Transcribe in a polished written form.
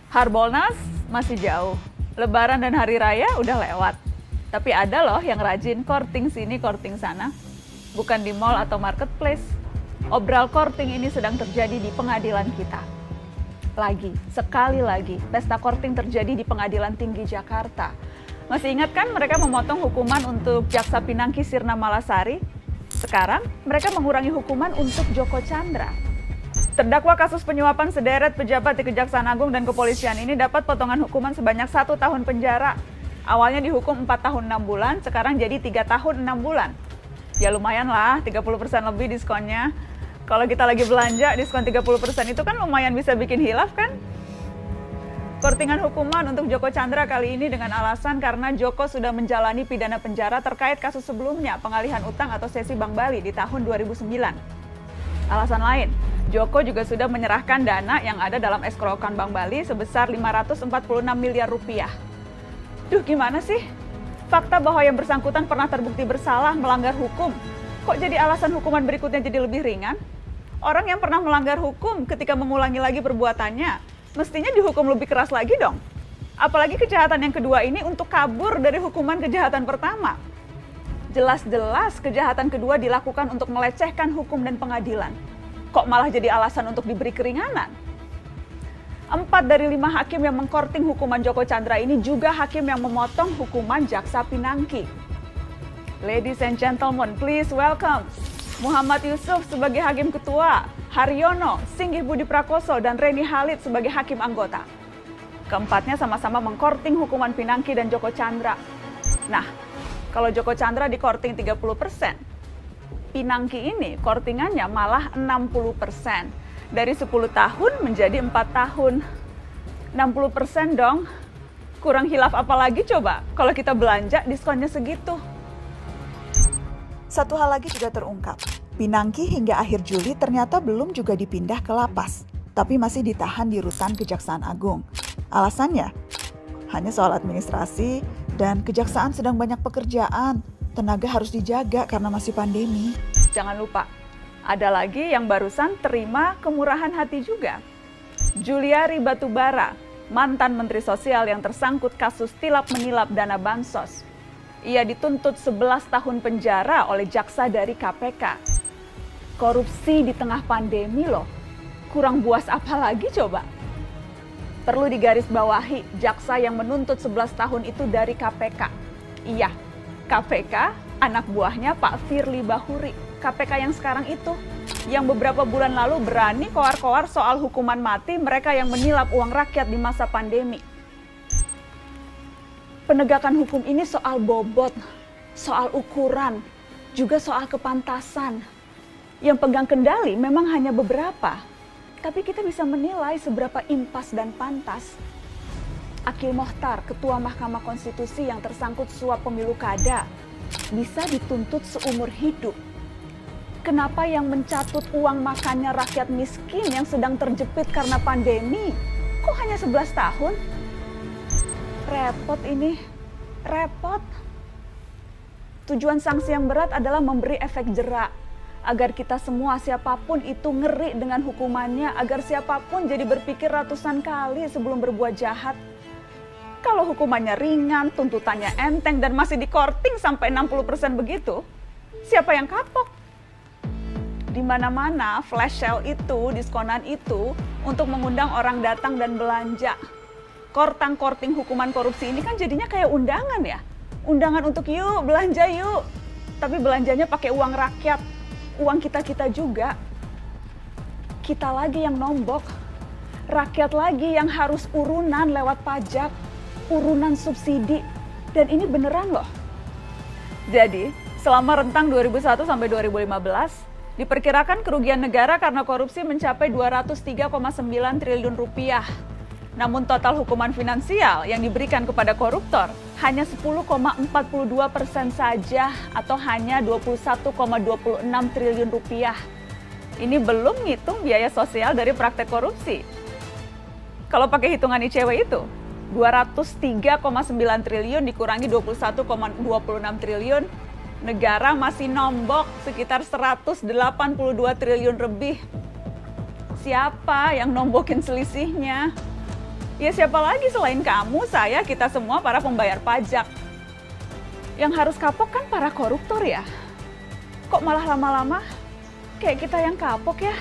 Harbolnas masih jauh, Lebaran dan Hari Raya udah lewat. Tapi ada loh yang rajin courting sini, courting sana. Bukan di mall atau marketplace. Obral courting ini sedang terjadi di pengadilan kita. Sekali lagi, pesta courting terjadi di Pengadilan Tinggi Jakarta. Masih ingat kan mereka memotong hukuman untuk Jaksa Pinangki Sirna Malasari? Sekarang mereka mengurangi hukuman untuk Joko Chandra. Terdakwa kasus penyuapan sederet pejabat di Kejaksaan Agung dan Kepolisian ini dapat potongan hukuman sebanyak 1 tahun penjara. Awalnya dihukum 4 tahun 6 bulan, sekarang jadi 3 tahun 6 bulan. Ya lumayan lah, 30% lebih diskonnya. Kalau kita lagi belanja, diskon 30% itu kan lumayan bisa bikin hilaf kan? Courtingan hukuman untuk Joko Chandra kali ini dengan alasan karena Joko sudah menjalani pidana penjara terkait kasus sebelumnya, pengalihan utang atau sesi Bank Bali di tahun 2009. Alasan lain, Joko juga sudah menyerahkan dana yang ada dalam escrow account Bank Bali sebesar 546 miliar rupiah. Duh, gimana sih? Fakta bahwa yang bersangkutan pernah terbukti bersalah melanggar hukum, kok jadi alasan hukuman berikutnya jadi lebih ringan? Orang yang pernah melanggar hukum ketika mengulangi lagi perbuatannya, mestinya dihukum lebih keras lagi dong. Apalagi kejahatan yang kedua ini untuk kabur dari hukuman kejahatan pertama. Jelas-jelas kejahatan kedua dilakukan untuk melecehkan hukum dan pengadilan. Kok malah jadi alasan untuk diberi keringanan? 4 dari 5 hakim yang mengkorting hukuman Joko Chandra ini juga hakim yang memotong hukuman Jaksa Pinangki. Ladies and gentlemen, please welcome Muhammad Yusuf sebagai Hakim Ketua, Haryono, Singgih Budi Prakoso, dan Reni Halid sebagai Hakim Anggota. Keempatnya sama-sama mengkorting hukuman Pinangki dan Joko Chandra. Nah, kalau Joko Chandra dikorting 30%, Pinangki ini kortingannya malah 60%. Dari 10 tahun menjadi 4 tahun. 60% dong. Kurang hilaf apa lagi coba kalau kita belanja diskonnya segitu. Satu hal lagi juga terungkap. Pinangki hingga akhir Juli ternyata belum juga dipindah ke lapas, tapi masih ditahan di rutan Kejaksaan Agung. Alasannya, hanya soal administrasi dan kejaksaan sedang banyak pekerjaan. Tenaga harus dijaga karena masih pandemi. Jangan lupa, ada lagi yang barusan terima kemurahan hati juga. Juliari Batubara, mantan Menteri Sosial yang tersangkut kasus tilap menilap dana bansos. Ia dituntut 11 tahun penjara oleh jaksa dari KPK. Korupsi di tengah pandemi loh. Kurang buas apa lagi coba? Perlu digarisbawahi, jaksa yang menuntut 11 tahun itu dari KPK. Iya, KPK anak buahnya Pak Firly Bahuri. KPK yang sekarang itu, yang beberapa bulan lalu berani koar-koar soal hukuman mati mereka yang menilap uang rakyat di masa pandemi. Penegakan hukum ini soal bobot, soal ukuran, juga soal kepantasan. Yang pegang kendali memang hanya beberapa, tapi kita bisa menilai seberapa impas dan pantas. Akil Mohtar, Ketua Mahkamah Konstitusi yang tersangkut suap pemilu kada, bisa dituntut seumur hidup. Kenapa yang mencatut uang makannya rakyat miskin yang sedang terjepit karena pandemi, kok hanya 11 tahun? Repot ini, repot. Tujuan sanksi yang berat adalah memberi efek jerak, agar kita semua siapapun itu ngeri dengan hukumannya, agar siapapun jadi berpikir ratusan kali sebelum berbuat jahat. Kalau hukumannya ringan, tuntutannya enteng, dan masih dikorting sampai 60% begitu, siapa yang kapok? Di mana-mana flash sale itu, diskonan itu, untuk mengundang orang datang dan belanja. Korting hukuman korupsi ini kan jadinya kayak undangan ya. Undangan untuk yuk, belanja yuk. Tapi belanjanya pakai uang rakyat, uang kita-kita juga. Kita lagi yang nombok, rakyat lagi yang harus urunan lewat pajak, urunan subsidi, dan ini beneran loh. Jadi, selama rentang 2001 sampai 2015, diperkirakan kerugian negara karena korupsi mencapai 203,9 triliun rupiah. Namun total hukuman finansial yang diberikan kepada koruptor hanya 10,42% saja atau hanya 21,26 triliun rupiah. Ini belum ngitung biaya sosial dari praktek korupsi. Kalau pakai hitungan ICW itu, 203,9 triliun dikurangi 21,26 triliun, negara masih nombok sekitar 182 triliun lebih. Siapa yang nombokin selisihnya? Ya siapa lagi selain kamu, saya, kita semua para pembayar pajak. Yang harus kapok kan para koruptor ya. Kok malah lama-lama kayak kita yang kapok ya?